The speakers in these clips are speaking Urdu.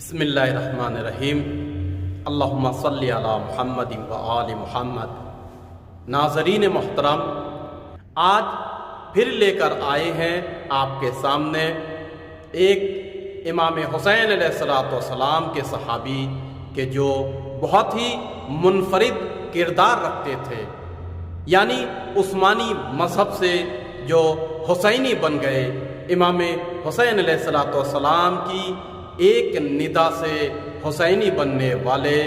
بسم اللہ الرحمن الرحیم اللہم صلی علی محمد و آل محمد۔ ناظرین محترم، آج پھر لے کر آئے ہیں آپ کے سامنے ایک امام حسین علیہ السلام کے صحابی کہ جو بہت ہی منفرد کردار رکھتے تھے، یعنی عثمانی مذہب سے جو حسینی بن گئے۔ امام حسین علیہ السلام کی ایک ندا سے حسینی بننے والے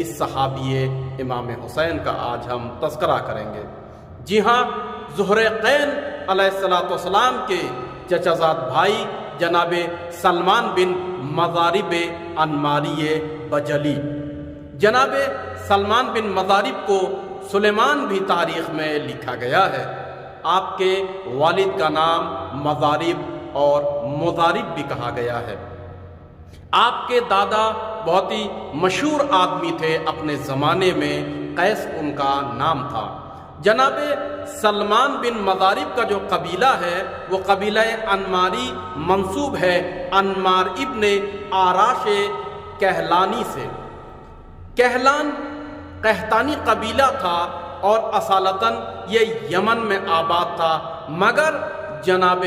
اس صحابی امام حسین کا آج ہم تذکرہ کریں گے۔ جی ہاں، ذوالقرنین علیہ السلام کے چچا زاد بھائی جناب سلمان بن مضارب انماری بجلی، جناب سلمان بن مضارب کو سلیمان بھی تاریخ میں لکھا گیا ہے۔ آپ کے والد کا نام مضارب اور مضارب بھی کہا گیا ہے۔ آپ کے دادا بہت ہی مشہور آدمی تھے اپنے زمانے میں، قیس ان کا نام تھا۔ جناب سلمان بن مضارب کا جو قبیلہ ہے وہ قبیلہ انماری منسوب ہے انمار ابن آراش کہلانی سے۔ کہلان قحطانی قبیلہ تھا اور اصالتاً یہ یمن میں آباد تھا، مگر جناب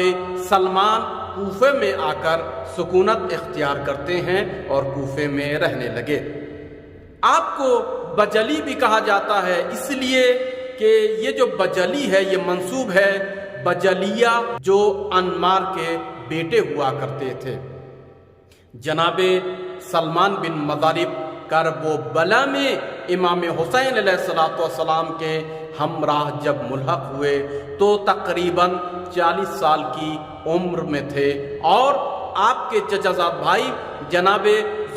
سلمان کوفے میں آ کر سکونت اختیار کرتے ہیں اور کوفے میں رہنے لگے۔ آپ کو بجلی بھی کہا جاتا ہے اس لیے کہ یہ جو بجلی ہے یہ منسوب ہے بجلیہ جو انمار کے بیٹے ہوا کرتے تھے۔ جناب سلمان بن مضارب کرب و بلا میں امام حسین علیہ السلام کے ہمراہ جب ملحق ہوئے تو تقریباً 40 سال کی عمر میں تھے، اور آپ کے چچا زاد بھائی جناب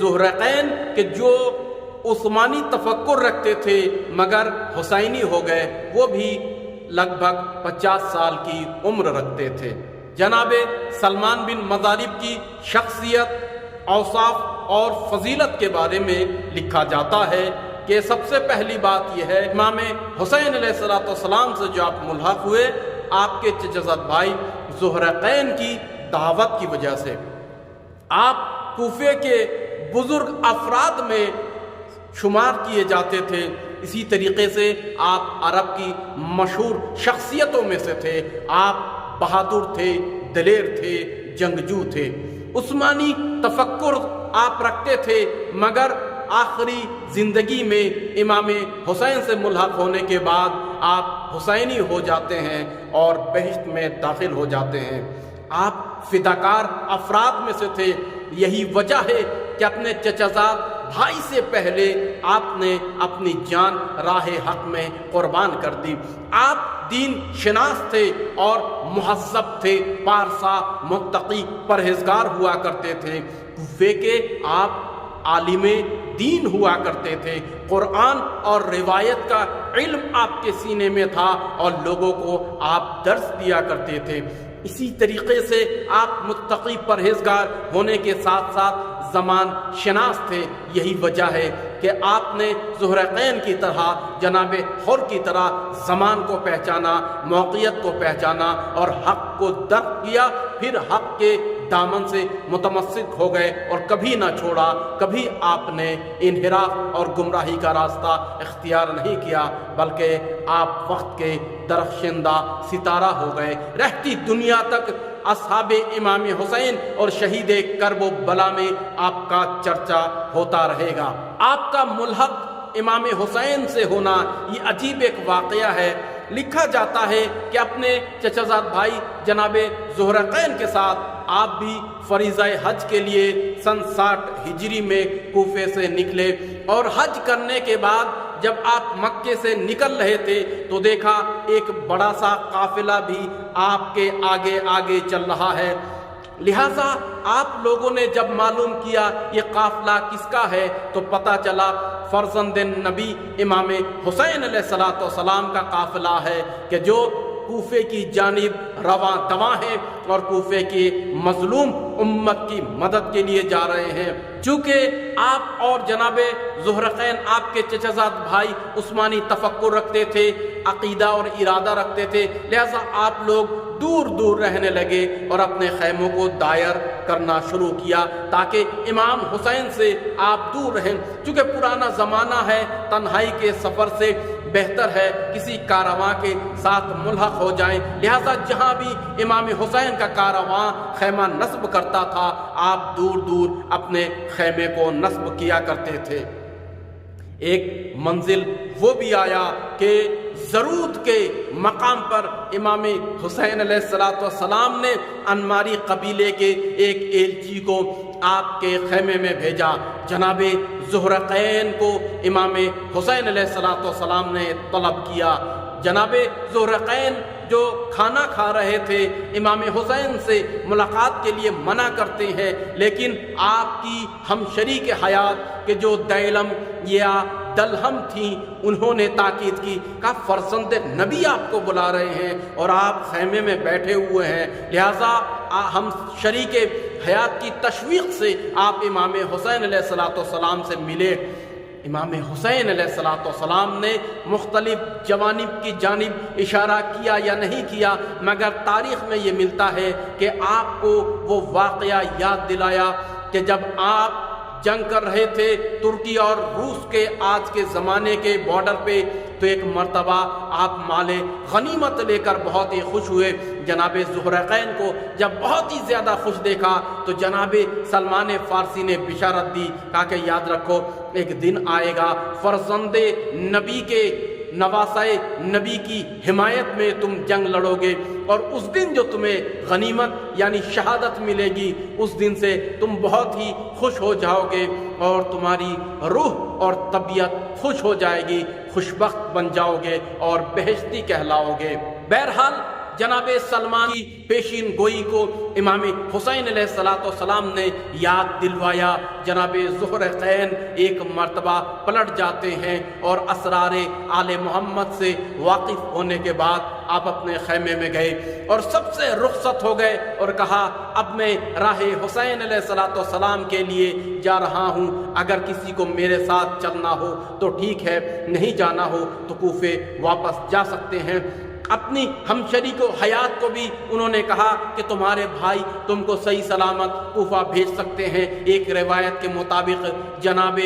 ذوالقرنین کہ جو عثمانی تفکر رکھتے تھے مگر حسینی ہو گئے، وہ بھی لگ بھگ 50 سال کی عمر رکھتے تھے۔ جناب سلمان بن مضارب کی شخصیت، اوصاف اور فضیلت کے بارے میں لکھا جاتا ہے کہ سب سے پہلی بات یہ ہے، امام حسین علیہ السلام سے جو آپ ملحق ہوئے، آپ کے چچا زاد بھائی ذوالقرنین کی دعوت کی وجہ سے آپ کوفے کے بزرگ افراد میں شمار کیے جاتے تھے۔ اسی طریقے سے آپ عرب کی مشہور شخصیتوں میں سے تھے۔ آپ بہادر تھے، دلیر تھے، جنگجو تھے۔ عثمانی تفکر آپ رکھتے تھے، مگر آخری زندگی میں امام حسین سے ملحق ہونے کے بعد آپ حسینی ہو جاتے ہیں اور بہشت میں داخل ہو جاتے ہیں۔ آپ فداکار افراد میں سے تھے، یہی وجہ ہے کہ اپنے چچا زاد بھائی سے پہلے آپ نے اپنی جان راہ حق میں قربان کر دی۔ آپ دین شناس تھے اور مہذب تھے، پارسا، متقی، پرہیزگار ہوا کرتے تھے۔ کوفے کے آپ عالم دین ہوا کرتے تھے۔ قرآن اور روایت کا علم آپ کے سینے میں تھا اور لوگوں کو آپ درس دیا کرتے تھے۔ اسی طریقے سے آپ متقی پرہیزگار ہونے کے ساتھ ساتھ زمان شناس تھے۔ یہی وجہ ہے کہ آپ نے ذوالقرنین کی طرح، جناب حر کی طرح زمان کو پہچانا، موقعیت کو پہچانا اور حق کو درک کیا، پھر حق کے دامن سے متمسک ہو گئے اور کبھی نہ چھوڑا۔ کبھی آپ نے انحراف اور گمراہی کا راستہ اختیار نہیں کیا، بلکہ آپ وقت کے درخشندہ ستارہ ہو گئے۔ رہتی دنیا تک اصحاب امام حسین اور شہید کرب و بلا میں آپ کا چرچا ہوتا رہے گا۔ آپ کا ملحق امام حسین سے ہونا یہ عجیب ایک واقعہ ہے۔ لکھا جاتا ہے کہ اپنے چچا زاد بھائی جناب ذوالقرنین کے ساتھ آپ بھی فریضہ حج کے لیے سن 60 ہجری میں کوفے سے نکلے، اور حج کرنے کے بعد جب آپ مکے سے نکل رہے تھے تو دیکھا ایک بڑا سا قافلہ بھی آپ کے آگے آگے چل رہا ہے۔ لہٰذا آپ لوگوں نے جب معلوم کیا یہ قافلہ کس کا ہے تو پتہ چلا فرزند نبی امام حسین علیہ السلام کا قافلہ ہے کہ جو کوفے کی جانب رواں دواں ہیں اور کوفے کی مظلوم امت کی مدد کے لیے جا رہے ہیں۔ چونکہ آپ اور جناب زہرقین آپ کے چچا زاد بھائی عثمانی تفکر رکھتے تھے، عقیدہ اور ارادہ رکھتے تھے، لہذا آپ لوگ دور دور رہنے لگے اور اپنے خیموں کو دائر کرنا شروع کیا تاکہ امام حسین سے آپ دور رہیں۔ چونکہ پرانا زمانہ ہے، تنہائی کے سفر سے بہتر ہے کسی کارواں کے ساتھ ملحق ہو جائیں، لہذا جہاں بھی امام حسین کا کارواں خیمہ نصب کرتا تھا آپ دور دور اپنے خیمے کو نصب کیا کرتے تھے۔ ایک منزل وہ بھی آیا کہ زرود کے مقام پر امام حسین علیہ السلام نے انماری قبیلے کے ایک ایلچی کو آپ کے خیمے میں بھیجا۔ جناب زہرقین کو امام حسین علیہ السلام نے طلب کیا۔ جناب زہرقین جو کھانا کھا رہے تھے امام حسین سے ملاقات کے لیے منع کرتے ہیں، لیکن آپ کی ہم شریک حیات کہ جو دیلم یا دلہم تھیں انہوں نے تاکید کی، کہا فرزند نبی آپ کو بلا رہے ہیں اور آپ خیمے میں بیٹھے ہوئے ہیں، لہٰذا ہم شریک حیات کی تشویق سے آپ امام حسین علیہ السلام سے ملے۔ امام حسین علیہ السلام نے مختلف جوانب کی جانب اشارہ کیا یا نہیں کیا، مگر تاریخ میں یہ ملتا ہے کہ آپ کو وہ واقعہ یاد دلایا کہ جب آپ جنگ کر رہے تھے ترکی اور روس کے آج کے زمانے کے بارڈر پہ، تو ایک مرتبہ آپ مال غنیمت لے کر بہت ہی خوش ہوئے۔ جناب زہرقین کو جب بہت ہی زیادہ خوش دیکھا تو جناب سلمان فارسی نے بشارت دی، کہا کہ یاد رکھو ایک دن آئے گا فرزند نبی کے نواسائے نبی کی حمایت میں تم جنگ لڑو گے، اور اس دن جو تمہیں غنیمت یعنی شہادت ملے گی اس دن سے تم بہت ہی خوش ہو جاؤ گے اور تمہاری روح اور طبیعت خوش ہو جائے گی، خوشبخت بن جاؤ گے اور بہشتی کہلاؤ گے۔ بہرحال جناب سلمان کی پیشین گوئی کو امام حسین علیہ السلام نے یاد دلوایا۔ جناب زہرقین ایک مرتبہ پلٹ جاتے ہیں اور اسرار آل محمد سے واقف ہونے کے بعد آپ اپنے خیمے میں گئے اور سب سے رخصت ہو گئے اور کہا اب میں راہ حسین علیہ السلام کے لیے جا رہا ہوں، اگر کسی کو میرے ساتھ چلنا ہو تو ٹھیک ہے، نہیں جانا ہو تو کوفے واپس جا سکتے ہیں۔ اپنی ہم شریک و حیات کو بھی انہوں نے کہا کہ تمہارے بھائی تم کو صحیح سلامت کوفہ بھیج سکتے ہیں۔ ایک روایت کے مطابق جناب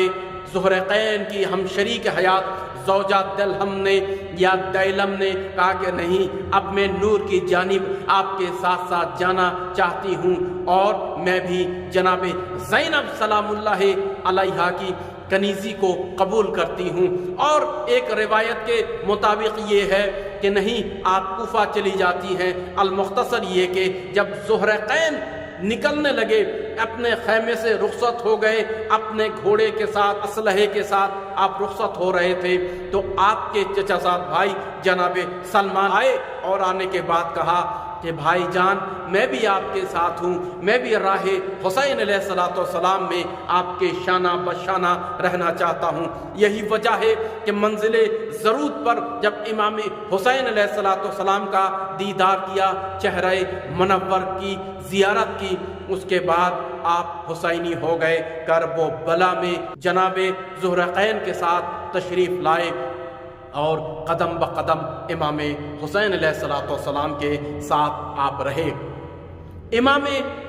زہرقین کی ہم شریک حیات زوجہ دلہم نے یا دیلم نے کہا کہ نہیں، اب میں نور کی جانب آپ کے ساتھ ساتھ جانا چاہتی ہوں، اور میں بھی جناب زینب سلام اللہ علیہا کی کنیزی کو قبول کرتی ہوں۔ اور ایک روایت کے مطابق یہ ہے کہ نہیں، آپ کوفہ چلی جاتی ہیں۔ المختصر یہ کہ جب زہرقین نکلنے لگے، اپنے خیمے سے رخصت ہو گئے، اپنے گھوڑے کے ساتھ اسلحے کے ساتھ آپ رخصت ہو رہے تھے، تو آپ کے چچا زاد بھائی جناب سلمان آئے اور آنے کے بعد کہا کہ بھائی جان میں بھی آپ کے ساتھ ہوں، میں بھی راہ حسین علیہ السلام میں آپ کے شانہ بشانہ رہنا چاہتا ہوں۔ یہی وجہ ہے کہ منزل زرود پر جب امام حسین علیہ السلام کا دیدار کیا، چہرہ منور کی زیارت کی، اس کے بعد آپ حسینی ہو گئے، کرب و بلا میں جناب زہرقین کے ساتھ تشریف لائے اور قدم بقدم امام حسین علیہ السلام کے ساتھ آپ رہے۔ امام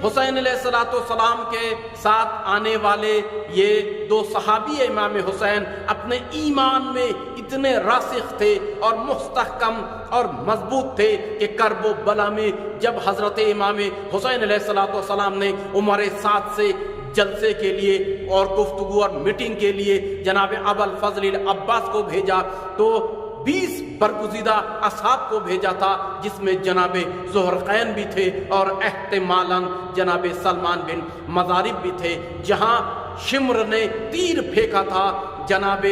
حسین علیہ السلام کے ساتھ آنے والے یہ دو صحابی امام حسین اپنے ایمان میں اتنے راسخ تھے اور مستحکم اور مضبوط تھے کہ کرب و بلا میں جب حضرت امام حسین علیہ السلام نے عمر سعد سے جلسے کے لیے اور گفتگو اور میٹنگ کے لیے جناب ابوالفضل عباس کو بھیجا تو 20 برگزیدہ اصحاب کو بھیجا تھا، جس میں جناب زہرقین بھی تھے اور احتمالاً جناب سلمان بن مضارب بھی تھے۔ جہاں شمر نے تیر پھینکا تھا جناب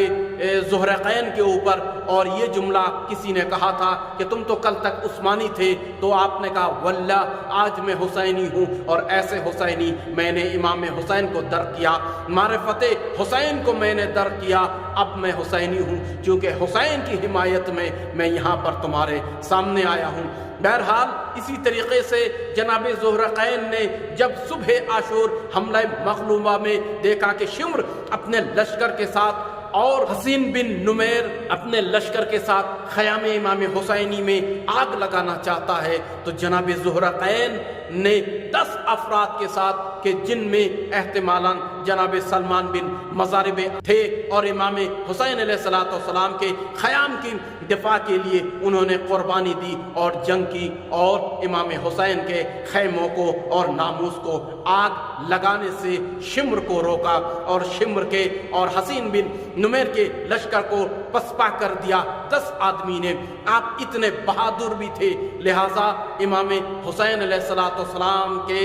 زہرقین کے اوپر اور یہ جملہ کسی نے کہا تھا کہ تم تو کل تک عثمانی تھے، تو آپ نے کہا واللہ آج میں حسینی ہوں، اور ایسے حسینی میں نے امام حسین کو درک کیا، معرفت حسین کو میں نے درک کیا، اب میں حسینی ہوں، چونکہ حسین کی حمایت میں میں یہاں پر تمہارے سامنے آیا ہوں۔ بہرحال اسی طریقے سے جناب زہرقین نے جب صبح عاشور حملہ مغلوبہ میں دیکھا کہ شمر اپنے لشکر کے ساتھ اور حسین بن نمیر اپنے لشکر کے ساتھ خیام امام حسینی میں آگ لگانا چاہتا ہے، تو جناب زہرقین نے 10 افراد کے ساتھ کہ جن میں احتمالاً جناب سلمان بن مضارب تھے اور امام حسین علیہ السلام کے خیام کی دفاع کے لیے انہوں نے قربانی دی اور جنگ کی اور امام حسین کے خیموں کو اور ناموس کو آگ لگانے سے شمر کو روکا اور شمر کے اور حسین بن نمیر کے لشکر کو پسپا کر دیا 10 آدمی نے۔ آپ اتنے بہادر بھی تھے، لہٰذا امام حسین علیہ السلام کے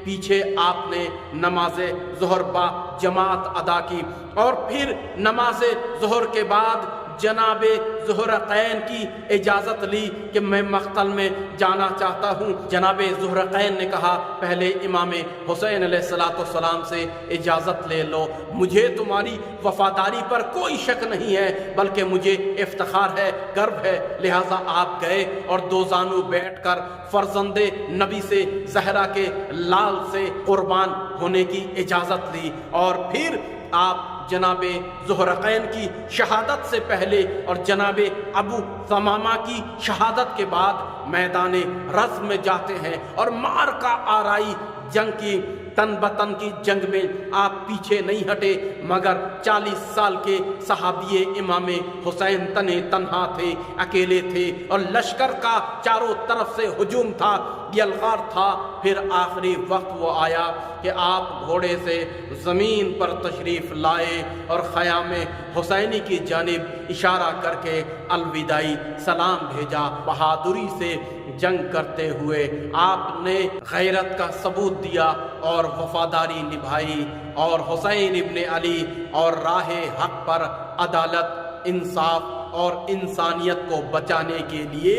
پیچھے آپ نے نماز ظہر با جماعت ادا کی اور پھر نماز ظہر کے بعد جناب زہرقین کی اجازت لی کہ میں مقتل میں جانا چاہتا ہوں۔ جناب زہرقین نے کہا پہلے امام حسین علیہ السلام سے اجازت لے لو، مجھے تمہاری وفاداری پر کوئی شک نہیں ہے بلکہ مجھے افتخار ہے، گرو ہے۔ لہٰذا آپ گئے اور 2 زانو بیٹھ کر فرزند نبی سے زہرا کے لال سے قربان ہونے کی اجازت لی اور پھر آپ جناب زہرقین کی شہادت سے پہلے اور جناب ابو ثمامہ کی شہادت کے بعد میدان رزم میں جاتے ہیں اور معرکہ آرائی جنگ کی تن بتن کی جنگ میں آپ پیچھے نہیں ہٹے، مگر 40 سال کے صحابی امام حسین تنے تنہا تھے، اکیلے تھے اور لشکر کا چاروں طرف سے ہجوم تھا، یلغار تھا۔ پھر آخری وقت وہ آیا کہ آپ گھوڑے سے زمین پر تشریف لائے اور خیام حسینی کی جانب اشارہ کر کے الوداعی سلام بھیجا۔ بہادری سے جنگ کرتے ہوئے آپ نے غیرت کا ثبوت دیا اور وفاداری نبھائی اور حسین ابن علی اور راہ حق پر عدالت، انصاف اور انسانیت کو بچانے کے لیے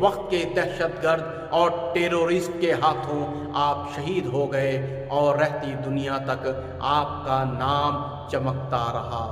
وقت کے دہشت گرد اور ٹیرورسٹ کے ہاتھوں آپ شہید ہو گئے اور رہتی دنیا تک آپ کا نام چمکتا رہا۔